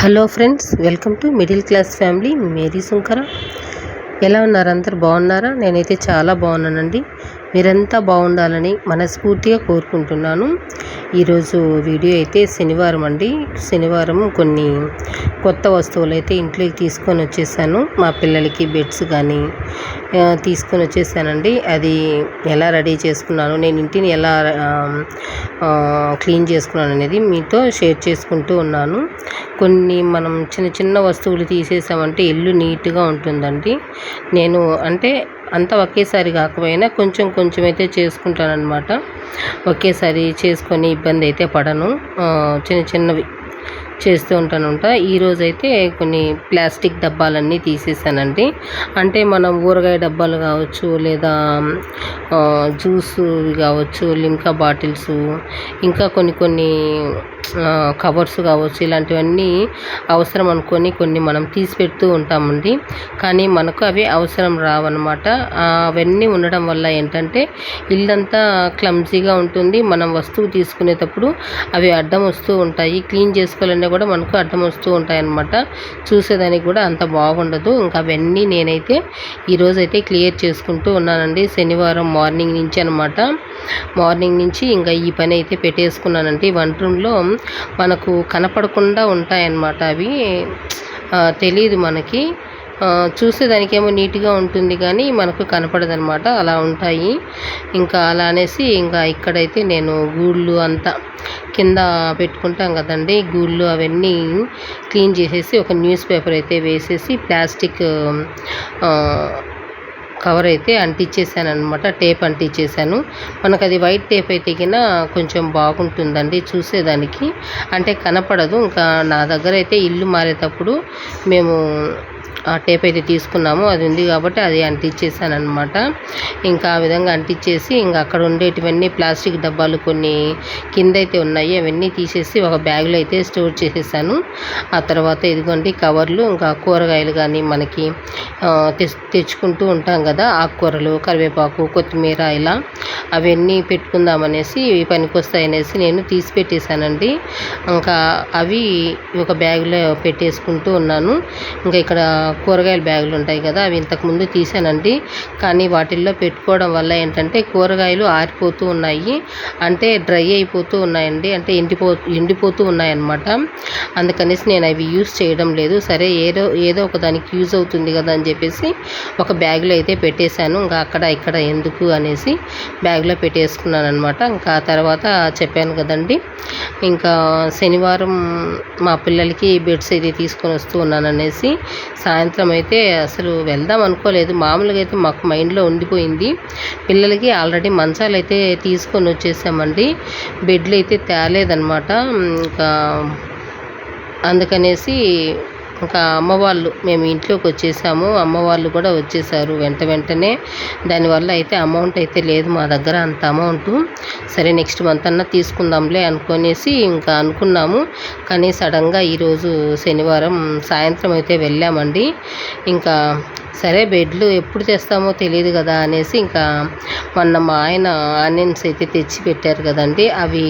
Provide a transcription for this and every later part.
Hello friends, welcome to middle class family. Mary Sunkara. ఎలా ఉన్నారు? అందరు బాగున్నారా? నేనైతే చాలా బాగున్నానండి. మీరంతా బాగుండాలని మనస్ఫూర్తిగా కోరుకుంటున్నాను. ఈరోజు వీడియో అయితే శనివారం అండి. శనివారం కొన్ని కొత్త వస్తువులు అయితే ఇంట్లోకి తీసుకొని వచ్చేసాను. మా పిల్లలకి బెడ్స్ కానీ తీసుకొని వచ్చేసానండి. అది ఎలా రెడీ చేసుకున్నాను, నేను ఇంటిని ఎలా క్లీన్ చేసుకున్నాను అనేది మీతో షేర్ చేసుకుంటూ ఉన్నాను. కొన్ని మనం చిన్న చిన్న వస్తువులు తీసేసామంటే ఇల్లు నీట్గా ఉంటుందండి. నేను అంటే అంతా ఒకేసారి కాకపోయినా కొంచెం కొంచెం అయితే చేసుకుంటానన్నమాట. ఒకేసారి చేసుకొని ఇబ్బంది అయితే పడను. చిన్న చిన్నవి చేస్తూ ఉంటానంట. ఈరోజైతే కొన్ని ప్లాస్టిక్ డబ్బాలన్నీ తీసేసానండి. అంటే మనం ఊరగాయ డబ్బాలు కావచ్చు, లేదా జ్యూస్ కావచ్చు, లిమ్కా బాటిల్స్, ఇంకా కొన్ని కవర్స్ కావచ్చు, ఇలాంటివన్నీ అవసరం అనుకొని కొన్ని మనం తీసి పెడుతూ ఉంటామండి. కానీ మనకు అవి అవసరం రావన్నమాట. అవన్నీ ఉండడం వల్ల ఏంటంటే ఇల్లంతా క్లమ్జీగా ఉంటుంది. మనం వస్తువు తీసుకునేటప్పుడు అవి అడ్డం వస్తూ ఉంటాయి. క్లీన్ చేసుకోవాలన్నా కూడా మనకు అడ్డం వస్తూ ఉంటాయి అన్నమాట. చూసేదానికి కూడా అంత బాగుండదు. ఇంకా అవన్నీ నేనైతే ఈరోజైతే క్లియర్ చేసుకుంటూ ఉన్నానండి. శనివారం మార్నింగ్ నుంచి అనమాట. మార్నింగ్ నుంచి ఇంకా ఈ పని అయితే పెట్టేసుకున్నానండి. వంట రూమ్లో మనకు కనపడకుండా ఉంటాయన్నమాట. అవి తెలియదు మనకి. చూసేదానికేమో నీట్గా ఉంటుంది కానీ మనకు కనపడదనమాట. అలా ఉంటాయి. ఇంకా అలా అనేసి ఇంకా ఇక్కడైతే నేను గూళ్ళు అంతా కింద పెట్టుకుంటాం కదండి, గూళ్ళు అవన్నీ క్లీన్ చేసేసి ఒక న్యూస్ పేపర్ అయితే వేసేసి ప్లాస్టిక్ కవర్ అయితే అంటించేసాను అనమాట. టేప్ అంటించేసాను. మనకు అది వైట్ టేప్ అయితే కింద కొంచెం బాగుంటుందండి చూసేదానికి, అంటే కనపడదు. ఇంకా నా దగ్గర అయితే ఇల్లు మారేటప్పుడు మేము ఆ టేప్ అయితే తీసుకున్నాము, అది ఉంది కాబట్టి అది అంటించేసాను అనమాట. ఇంకా ఆ విధంగా అంటించేసి ఇంకా అక్కడ ఉండేటివన్నీ ప్లాస్టిక్ డబ్బాలు కొన్ని కింద అయితే ఉన్నాయి, అవన్నీ తీసేసి ఒక బ్యాగ్లో అయితే స్టోర్ చేసేసాను. ఆ తర్వాత ఇదిగోండి కవర్లు, ఇంకా కూరగాయలు కానీ మనకి తెచ్చుకుంటూ ఉంటాం కదా, ఆకుకూరలు, కరివేపాకు, కొత్తిమీర, ఇలా అవన్నీ పెట్టుకుందామనేసి పనికొస్తాయనేసి నేను తీసి పెట్టేశానండి. ఇంకా అవి ఒక బ్యాగ్లో పెట్టేసుకుంటూ ఉన్నాను. ఇంకా ఇక్కడ కూరగాయల బ్యాగులు ఉంటాయి కదా, అవి ఇంతకుముందు తీసానండి. కానీ వాటిల్లో పెట్టుకోవడం వల్ల ఏంటంటే కూరగాయలు ఆరిపోతూ ఉన్నాయి, అంటే డ్రై అయిపోతూ ఉన్నాయండి, అంటే ఎండిపోతూ ఉన్నాయన్నమాట. అందుకనేసి నేను అవి యూస్ చేయడం లేదు. సరే ఏదో ఒక దానికి యూజ్ అవుతుంది కదా అని చెప్పేసి ఒక బ్యాగ్లో అయితే పెట్టేశాను. ఇంకా అక్కడ ఇక్కడ ఎందుకు అనేసి బ్యాగ్లో పెట్టేసుకున్నాను అనమాట. ఇంకా తర్వాత చెప్పాను కదండి, ఇంకా శనివారం మా పిల్లలకి బెడ్స్ అయితే తీసుకొని వస్తూ ఉన్నాను అనేసి. సాయంత్రం అయితే అసలు వెళ్దాం అనుకోలేదు. మామూలుగా అయితే మాకు మైండ్లో ఉండిపోయింది. పిల్లలకి ఆల్రెడీ మంచాలు అయితే తీసుకొని వచ్చేసామండి, బెడ్లు అయితే తేలేదన్నమాట. ఇంకా అందుకనేసి ఇంకా అమ్మవాళ్ళు మేము ఇంట్లోకి వచ్చేసాము. అమ్మవాళ్ళు కూడా వచ్చేసారు వెంటనే. దానివల్ల అయితే అమౌంట్ అయితే లేదు మా దగ్గర, అంత అమౌంట్. సరే నెక్స్ట్ మంత్ అన్నా తీసుకుందాంలే అనుకునేసి ఇంకా అనుకున్నాము. కానీ సడన్గా ఈరోజు శనివారం సాయంత్రం అయితే వెళ్ళామండి. ఇంకా సరే బెడ్లు ఎప్పుడు తెస్తామో తెలియదు కదా అనేసి ఇంకా మొన్న మా ఆయన ఆనియన్స్ అయితే తెచ్చి పెట్టారు కదండి, అవి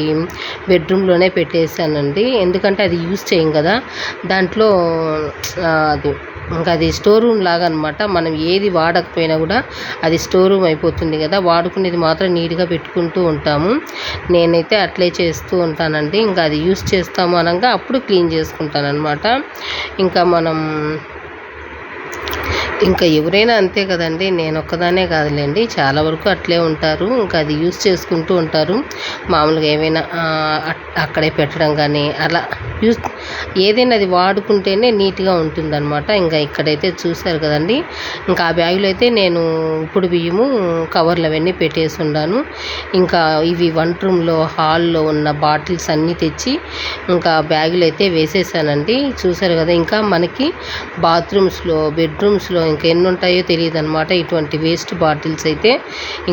బెడ్రూమ్లోనే పెట్టేశానండి. ఎందుకంటే అది యూజ్ చేయం కదా దాంట్లో. అది ఇంకా అది స్టోర్ రూమ్ లాగా అనమాట. మనం ఏది వాడకపోయినా కూడా అది స్టోర్ రూమ్ అయిపోతుంది కదా, వాడుకునేది మాత్రం నీట్గా పెట్టుకుంటూ ఉంటాము. నేనైతే అట్లే చేస్తూ ఉంటానండి. ఇంకా అది యూజ్ చేస్తాము అనగా అప్పుడు క్లీన్ చేసుకుంటాను అనమాట. ఇంకా ఎవరైనా అంతే కదండి, నేను ఒక్కదానే కాదులేండి, చాలా వరకు అట్లే ఉంటారు. ఇంకా అది యూజ్ చేసుకుంటూ ఉంటారు. మామూలుగా ఏమైనా అక్కడే పెట్టడం కానీ అలా ఏదైనా అది వాడుకుంటేనే నీట్గా ఉంటుందన్నమాట. ఇంకా ఇక్కడైతే చూసారు కదండి, ఇంకా ఆ బ్యాగులో అయితే నేను ఇప్పుడు బియ్యము కవర్లు అవన్నీ పెట్టేసి ఉన్నాను. ఇంకా ఇవి వంట రూమ్లో హాల్లో ఉన్న బాటిల్స్ అన్నీ తెచ్చి ఇంకా బ్యాగులు అయితే వేసేసానండి. చూసారు కదా, ఇంకా మనకి బాత్రూమ్స్లో, బెడ్రూమ్స్లో ఇంకా ఎన్ని ఉంటాయో తెలియదు అనమాట ఇటువంటి వేస్ట్ బాటిల్స్ అయితే.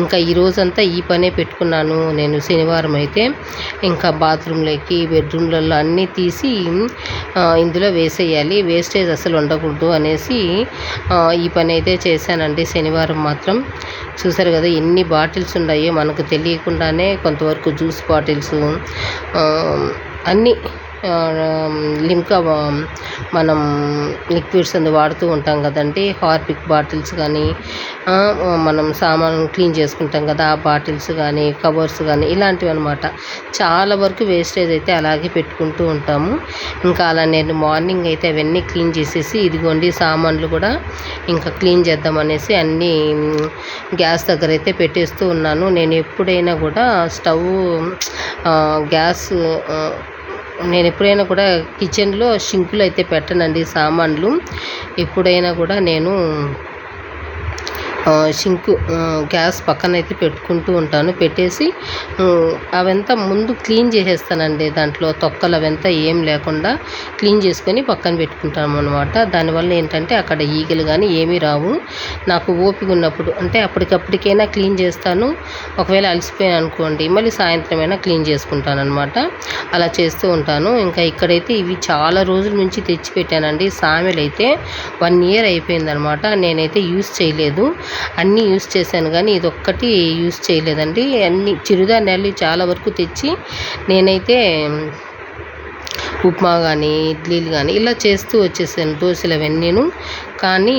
ఇంకా ఈరోజంతా ఈ పనే పెట్టుకున్నాను నేను శనివారం అయితే. ఇంకా బాత్రూంలోకి, బెడ్రూమ్లలో అన్నీ తీసి ఇందులో వేసేయాలి, వేస్టేజ్ అసలు ఉండకూడదు అనేసి ఈ పని అయితే చేశానండి శనివారం మాత్రం. చూసారు కదా ఎన్ని బాటిల్స్ ఉన్నాయో మనకు తెలియకుండానే. కొంతవరకు జ్యూస్ బాటిల్స్ అన్నీ లిమ్కా మనం లిక్విడ్స్ అది వాడుతూ ఉంటాం కదండి. హార్పిక్ బాటిల్స్ కానీ, మనం సామాను క్లీన్ చేసుకుంటాం కదా, ఆ బాటిల్స్ కానీ, కవర్స్ కానీ ఇలాంటివి అనమాట. చాలా వరకు వేస్టేజ్ అయితే అలాగే పెట్టుకుంటూ ఉంటాము. ఇంకా అలా నేను మార్నింగ్ అయితే అవన్నీ క్లీన్ చేసేసి, ఇదిగోండి సామాన్లు కూడా ఇంకా క్లీన్ చేద్దామనేసి అన్నీ గ్యాస్ దగ్గర అయితే పెట్టేస్తూ ఉన్నాను. నేను ఎప్పుడైనా కూడా గ్యాస్ నేను ఎప్పుడైనా కూడా కిచెన్లో షింకులు అయితే పెట్టనండి. సామాన్లు ఎప్పుడైనా కూడా నేను గ్యాస్ పక్కన అయితే పెట్టుకుంటూ ఉంటాను. పెట్టేసి అవంతా ముందు క్లీన్ చేసేస్తానండి. దాంట్లో తొక్కలు అవంతా ఏం లేకుండా క్లీన్ చేసుకొని పక్కన పెట్టుకుంటాము అనమాట. దానివల్ల ఏంటంటే అక్కడ ఈగలు కానీ ఏమీ రావు. నాకు ఓపిక ఉన్నప్పుడు అంటే అప్పటికప్పటికైనా క్లీన్ చేస్తాను. ఒకవేళ అలసిపోయాను అనుకోండి మళ్ళీ సాయంత్రమైనా క్లీన్ చేసుకుంటాను అనమాట. అలా చేస్తూ ఉంటాను. ఇంకా ఇక్కడైతే ఇవి చాలా రోజుల నుంచి తెచ్చిపెట్టానండి. సామెలు అయితే 1 year అయిపోయిందనమాట. నేనైతే యూస్ చేయలేదు. అన్నీ యూస్ చేశాను కానీ ఇదొక్కటి యూస్ చేయలేదండి. అన్ని చిరుధాన్యాలు చాలా వరకు తెచ్చి నేనైతే ఉప్మా కానీ, ఇడ్లీలు కానీ ఇలా చేస్తూ వచ్చేసాను. దోశలు అవన్నీను. కానీ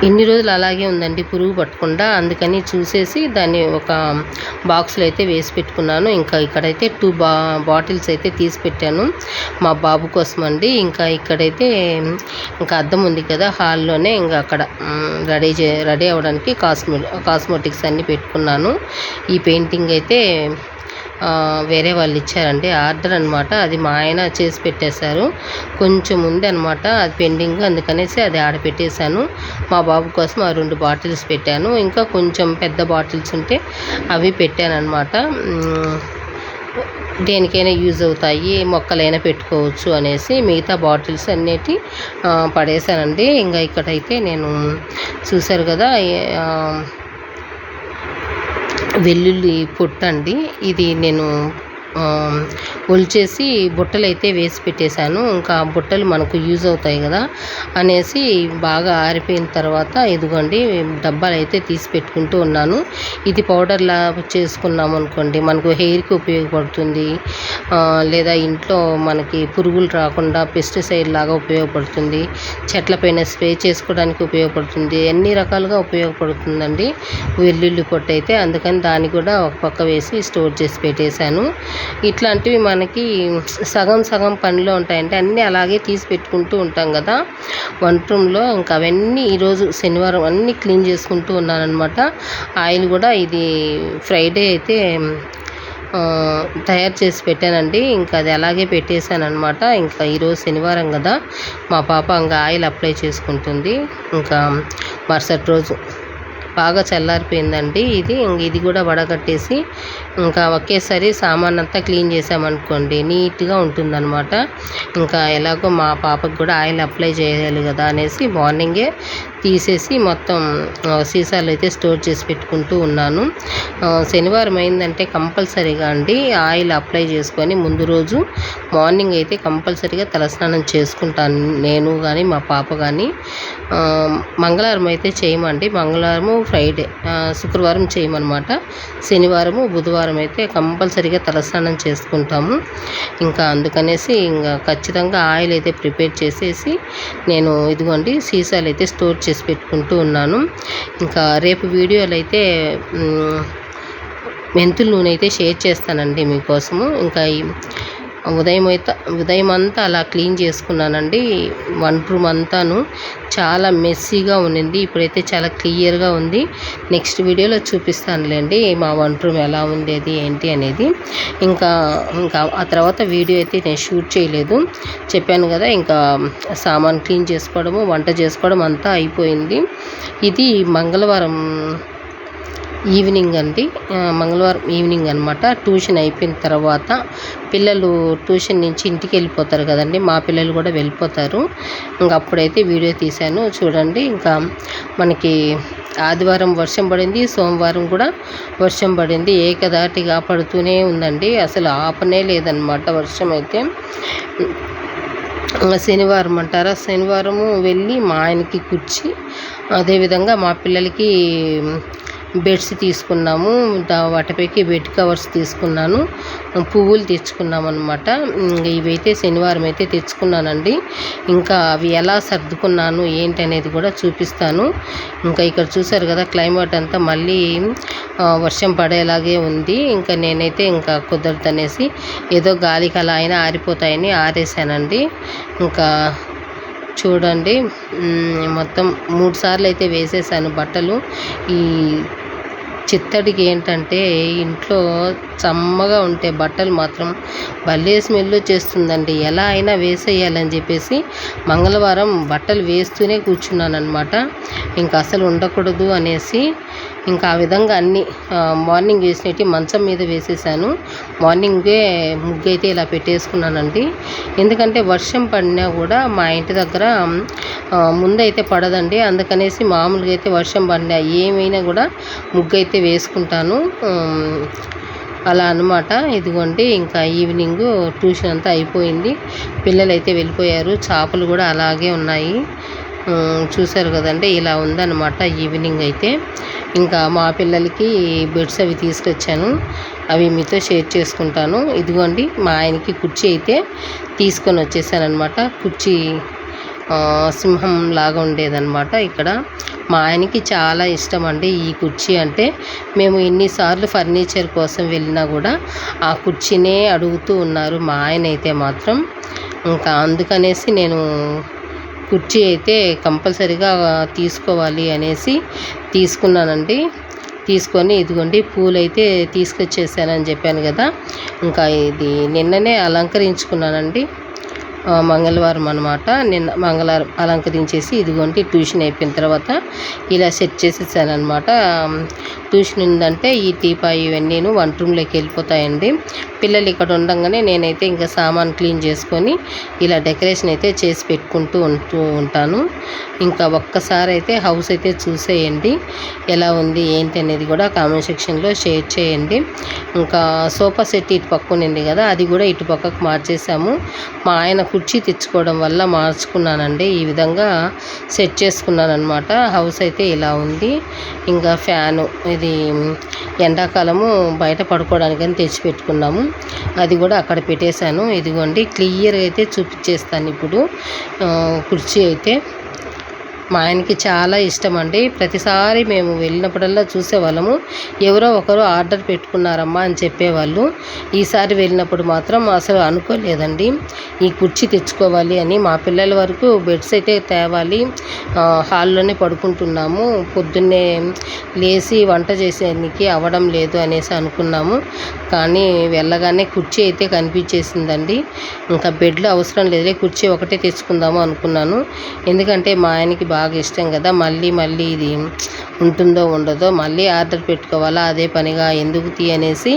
ఎన్ని రోజులు అలాగే ఉందండి పురుగు పట్టకుండా. అందుకని చూసేసి దాన్ని ఒక బాక్స్లో అయితే వేసి పెట్టుకున్నాను. ఇంకా ఇక్కడైతే 2 బాటిల్స్ అయితే తీసి పెట్టాను మా బాబు కోసం అండి. ఇంకా ఇక్కడైతే ఇంకా అద్దం ఉంది కదా హాల్లోనే, ఇంకా అక్కడ రెడీ అవ్వడానికి కాస్మెటిక్స్ అన్నీ పెట్టుకున్నాను. ఈ పెయింటింగ్ అయితే వేరే వాళ్ళు ఇచ్చారండి, ఆర్డర్ అనమాట. అది మా ఆయన చేసి పెట్టేశారు. కొంచెం ఉంది అనమాట అది పెండింగ్, అందుకనేసి అది ఆడ పెట్టేశాను. మా బాబు కోసం ఆ 2 బాటిల్స్ పెట్టాను. ఇంకా కొంచెం పెద్ద బాటిల్స్ ఉంటే అవి పెట్టాను అనమాట. దేనికైనా యూజ్ అవుతాయి, మొక్కలైనా పెట్టుకోవచ్చు అనేసి మిగతా బాటిల్స్ అన్నిటి పడేశానండి. ఇంకా ఇక్కడైతే నేను చూశారు కదా వెల్లుల్లి పొట్టండి. ఇది నేను ఒలిచేసి బుట్టలు అయితే వేసి పెట్టేశాను. ఇంకా బుట్టలు మనకు యూజ్ అవుతాయి కదా అనేసి బాగా ఆరిపోయిన తర్వాత ఇదిగోండి డబ్బాలు అయితే తీసి పెట్టుకుంటూ ఉన్నాను. ఇది పౌడర్లా చేసుకున్నాం అనుకోండి మనకు హెయిర్కి ఉపయోగపడుతుంది, లేదా ఇంట్లో మనకి పురుగులు రాకుండా పెస్టిసైడ్ లాగా ఉపయోగపడుతుంది, చెట్లపైన స్ప్రే చేసుకోవడానికి ఉపయోగపడుతుంది, అన్ని రకాలుగా ఉపయోగపడుతుందండి వెల్లుల్లి పొట్టు అయితే. అందుకని దాన్ని కూడా ఒక పక్క వేసి స్టోర్ చేసి పెట్టేశాను. ఇట్లాంటివి మనకి సగం పనిలో ఉంటాయంటే అన్నీ అలాగే తీసి పెట్టుకుంటూ ఉంటాం కదా వంట రూమ్లో. ఇంకా అవన్నీ ఈరోజు శనివారం అన్నీ క్లీన్ చేసుకుంటూ ఉన్నానమాట. ఆయిల్ కూడా ఇది ఫ్రైడే అయితే తయారు చేసి పెట్టానండి. ఇంకా అది అలాగే పెట్టేశాను అనమాట. ఇంకా ఈరోజు శనివారం కదా మా పాప ఇంకా ఆయిల్ అప్లై చేసుకుంటుంది. ఇంకా మరుసటి రోజు బాగా చల్లారిపోయిందండి ఇది కూడా వడగట్టేసి ఇంకా ఒకేసారి సామాన్ అంతా క్లీన్ చేసామనుకోండి నీట్గా ఉంటుందన్నమాట. ఇంకా ఎలాగో మా పాపకు కూడా ఆయిల్ అప్లై చేయాలి కదా అనేసి మార్నింగే తీసేసి మొత్తం సీసాలు అయితే స్టోర్ చేసి పెట్టుకుంటూ ఉన్నాను. శనివారం అయిందంటే కంపల్సరీగా అండి ఆయిల్ అప్లై చేసుకొని ముందు రోజు మార్నింగ్ అయితే కంపల్సరీగా తలస్నానం చేసుకుంటాను నేను కానీ మా పాప కానీ. మంగళవారం అయితే చేయమండి, మంగళవారము ఫ్రైడే శుక్రవారం చేయమన్నమాట. శనివారము బుధవారం అయితే కంపల్సరీగా తలస్నానం చేసుకుంటాము. ఇంకా అందుకనేసి ఇంకా ఖచ్చితంగా ఆయిల్ అయితే ప్రిపేర్ చేసేసి నేను ఇదిగోండి సీసాలు అయితే స్టోర్ చేసి పెట్టుకుంటూ ఉన్నాను. ఇంకా రేపు వీడియోలు అయితే మెంతుల నూనె అయితే షేర్ చేస్తానండి మీకోసము. ఇంకా ఉదయం అంతా అలా క్లీన్ చేసుకున్నానండి. వంట రూమ్ అంతాను చాలా మెస్సీగా ఉన్నింది, ఇప్పుడైతే చాలా క్లియర్గా ఉంది. నెక్స్ట్ వీడియోలో చూపిస్తానులేండి మా వంట రూమ్ ఎలా ఉండేది ఏంటి అనేది. ఇంకా ఆ తర్వాత వీడియో అయితే నేను షూట్ చేయలేదు, చెప్పాను కదా. ఇంకా సామాన్ క్లీన్ చేసుకోవడము వంట చేసుకోవడం అంతా అయిపోయింది. ఇది మంగళవారం ఈవినింగ్ అండి, మంగళవారం ఈవినింగ్ అనమాట. ట్యూషన్ అయిపోయిన తర్వాత పిల్లలు ట్యూషన్ నుంచి ఇంటికి వెళ్ళిపోతారు కదండి, మా పిల్లలు కూడా వెళ్ళిపోతారు. ఇంకా అప్పుడైతే వీడియో తీశాను చూడండి. ఇంకా మనకి ఆదివారం వర్షం పడింది, సోమవారం కూడా వర్షం పడింది, ఏకదాటిగా పడుతూనే ఉందండి, అసలు ఆపనే లేదనమాట వర్షం అయితే. శనివారం అంటారా, శనివారము వెళ్ళి మా ఆయనకి కుర్చీ, అదేవిధంగా మా పిల్లలకి బెడ్స్ తీసుకున్నాము, వాటిపైకి బెడ్ కవర్స్ తీసుకున్నాను, పువ్వులు తెచ్చుకున్నాం అనమాట. ఇవైతే శనివారం అయితే తెచ్చుకున్నానండి. ఇంకా అవి ఎలా సర్దుకున్నాను ఏంటి అనేది కూడా చూపిస్తాను. ఇంకా ఇక్కడ చూసారు కదా క్లైమేట్ అంతా మళ్ళీ వర్షం పడేలాగే ఉంది. ఇంకా నేనైతే ఇంకా కుదరదనేసి ఏదో గాలికి అలా అయినా ఆరిపోతాయని ఆరేసానండి. ఇంకా చూడండి మొత్తం 3 సార్లు అయితే వేసేసాను బట్టలు. ఈ చిత్తడికి ఏంటంటే ఇంట్లో చమ్మగా ఉంటే బట్టలు మాత్రం భలే స్మెల్ వచ్చేస్తుందండి. ఎలా అయినా వేసేయాలని చెప్పేసి మంగళవారం బట్టలు వేస్తూనే కూర్చున్నాను అనమాట. ఇంకా అసలు ఉండకూడదు అనేసి ఇంకా ఆ విధంగా అన్నీ మార్నింగ్ వేసినట్టు మంచం మీద వేసేసాను. మార్నింగే ముగ్గు అయితే ఇలా పెట్టేసుకున్నానండి. ఎందుకంటే వర్షం పడినా కూడా మా ఇంటి దగ్గర ముందైతే పడదండి. అందుకనేసి మామూలుగా అయితే వర్షం పడినా ఏమైనా కూడా ముగ్గు అయితే వేసుకుంటాను. అలా అనమాట. ఇదిగోండి ఇంకా ఈవినింగ్ ట్యూషన్ అంతా అయిపోయింది, పిల్లలు అయితే వెళ్ళిపోయారు. చేపలు కూడా అలాగే ఉన్నాయి, చూసారు కదండి. ఇలా ఉందన్నమాట ఈవినింగ్ అయితే. ఇంకా మా పిల్లలకి బెడ్స్ అవి తీసుకొచ్చాను, అవి మీతో షేర్ చేసుకుంటాను. ఇదిగోండి మా ఆయనకి కుర్చీ అయితే తీసుకొని వచ్చేసాను అనమాట. కుర్చీ సింహం లాగా ఉండేదన్నమాట. ఇక్కడ మా ఆయనకి చాలా ఇష్టం అండి ఈ కుర్చీ అంటే. మేము ఎన్నిసార్లు ఫర్నిచర్ కోసం వెళ్ళినా కూడా ఆ కుర్చీనే అడుగుతూ ఉన్నారు మా ఆయన అయితే మాత్రం. ఇంకా అందుకనేసి నేను కుర్చీ అయితే కంపల్సరీగా తీసుకోవాలి అనేసి తీసుకున్నానండి. తీసుకొని ఇదిగోండి పూలు అయితే తీసుకొచ్చేసానని చెప్పాను కదా. ఇంకా ఇది నిన్ననే అలంకరించుకున్నానండి, మంగళవారం అనమాట. నిన్న మంగళవారం అలంకరించేసి ఇదిగోండి ట్యూషన్ అయిపోయిన తర్వాత ఇలా సెట్ చేసేసాను అనమాట. ట్యూషన్ ఉందంటే ఈ టీపాయి ఇవన్నీను వంట రూమ్లోకి వెళ్ళిపోతాయండి. పిల్లలు ఇక్కడ ఉండగానే నేనైతే ఇంకా సామాన్ క్లీన్ చేసుకొని ఇలా డెకరేషన్ అయితే చేసి పెట్టుకుంటూ ఉంటాను. ఇంకా ఒక్కసారి అయితే హౌస్ అయితే చూసేయండి ఎలా ఉంది ఏంటి అనేది కూడా కామెంట్ సెక్షన్లో షేర్ చేయండి. ఇంకా సోఫా సెట్ ఇటు పక్క ఉంది కదా, అది కూడా ఇటు పక్కకు మార్చేసాము. మా ఆయన కుర్చీ తెచ్చుకోవడం వల్ల మార్చుకున్నానండి. ఈ విధంగా సెట్ చేసుకున్నాను అనమాట. హౌస్ అయితే ఇలా ఉంది. ఇంకా ఫ్యాను ఇది ఎండాకాలము బయట పడుకోవడానికని తెచ్చిపెట్టుకున్నాము, అది కూడా అక్కడ పెట్టేశాను. ఇదిగోండి క్లియర్గా అయితే చూపించేస్తాను ఇప్పుడు. కుర్చీ అయితే మా ఆయనకి చాలా ఇష్టం అండి. ప్రతిసారి మేము వెళ్ళినప్పుడల్లా చూసేవాళ్ళము, ఎవరో ఒకరు ఆర్డర్ పెట్టుకున్నారమ్మా అని చెప్పేవాళ్ళు. ఈసారి వెళ్ళినప్పుడు మాత్రం అసలు అనుకోలేదండి ఈ కుర్చీ తెచ్చుకోవాలి అని. మా పిల్లల వరకు బెడ్స్ అయితే తేవాలి, హాల్లోనే పడుకుంటున్నాము, పొద్దున్నే లేచి వంట చేసేందుకు అవ్వడం లేదు అనేసి అనుకున్నాము. కానీ వెళ్ళగానే కుర్చీ అయితే కనిపించేసిందండి. ఇంకా బెడ్లు అవసరం లేదులే, కుర్చీ ఒకటే తెచ్చుకుందాము అనుకున్నాను. ఎందుకంటే మా ఆయనకి బాగా ఇష్టం కదా. మళ్ళీ ఇది ఉంటుందో ఉండదో మళ్ళీ ఆర్డర్ పెట్టుకోవాలా, అదే పనిగా ఎందుకు అనేసి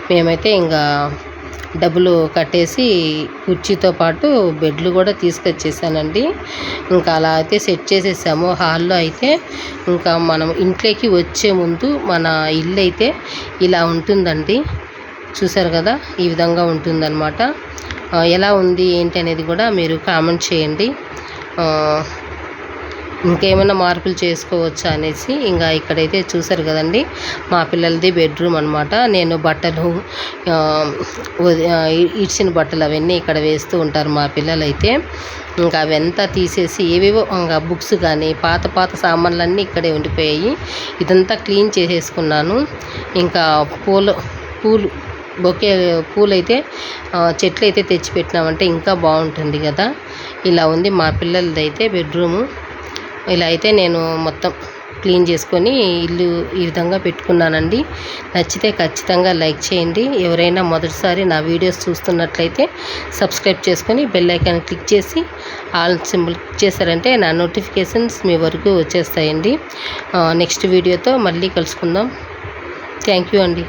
మేమైతే ఇంకా డబ్బులు కట్టేసి కుర్చీతో పాటు బెడ్లు కూడా తీసుకొచ్చేసానండి. ఇంకా అలా అయితే సెట్ చేసేసాము. హాల్లో అయితే ఇంకా మనం ఇంట్లోకి వచ్చే ముందు మన ఇల్లు అయితే ఇలా ఉంటుందండి, చూసారు కదా. ఈ విధంగా ఉంటుందన్నమాట. ఎలా ఉంది ఏంటి అనేది కూడా మీరు కామెంట్ చేయండి. ఇంకేమైనా మార్పులు చేసుకోవచ్చా అనేసి. ఇంకా ఇక్కడైతే చూసారు కదండి మా పిల్లలది బెడ్రూమ్ అనమాట. నేను బట్టలు ఇడ్చిన బట్టలు అవన్నీ ఇక్కడ వేస్తూ ఉంటారు మా పిల్లలైతే. ఇంకా అవంతా తీసేసి ఏవేవో ఇంకా బుక్స్ కానీ పాత సామాన్లన్నీ ఇక్కడే ఉండిపోయాయి. ఇదంతా క్లీన్ చేసేసుకున్నాను. ఇంకా పూలు బొకే పూలైతే చెట్లు అయితే తెచ్చిపెట్టినామంటే ఇంకా బాగుంటుంది కదా. ఇలా ఉంది మా పిల్లలది అయితే బెడ్రూము. ఇలా అయితే నేను మొత్తం క్లీన్ చేసుకొని ఇల్లు ఈ విధంగా పెట్టుకున్నానండి. నచ్చితే ఖచ్చితంగా లైక్ చేయండి. ఎవరైనా మొదటిసారి నా వీడియోస్ చూస్తున్నట్లయితే సబ్స్క్రైబ్ చేసుకొని బెల్ ఐకాన్ క్లిక్ చేసి ఆల్ సింబల్ క్లిక్ చేశారంటే నా నోటిఫికేషన్స్ మీ వరకు వచ్చేస్తాయండి. నెక్స్ట్ వీడియోతో మళ్ళీ కలుసుకుందాం. థ్యాంక్ యూ అండి.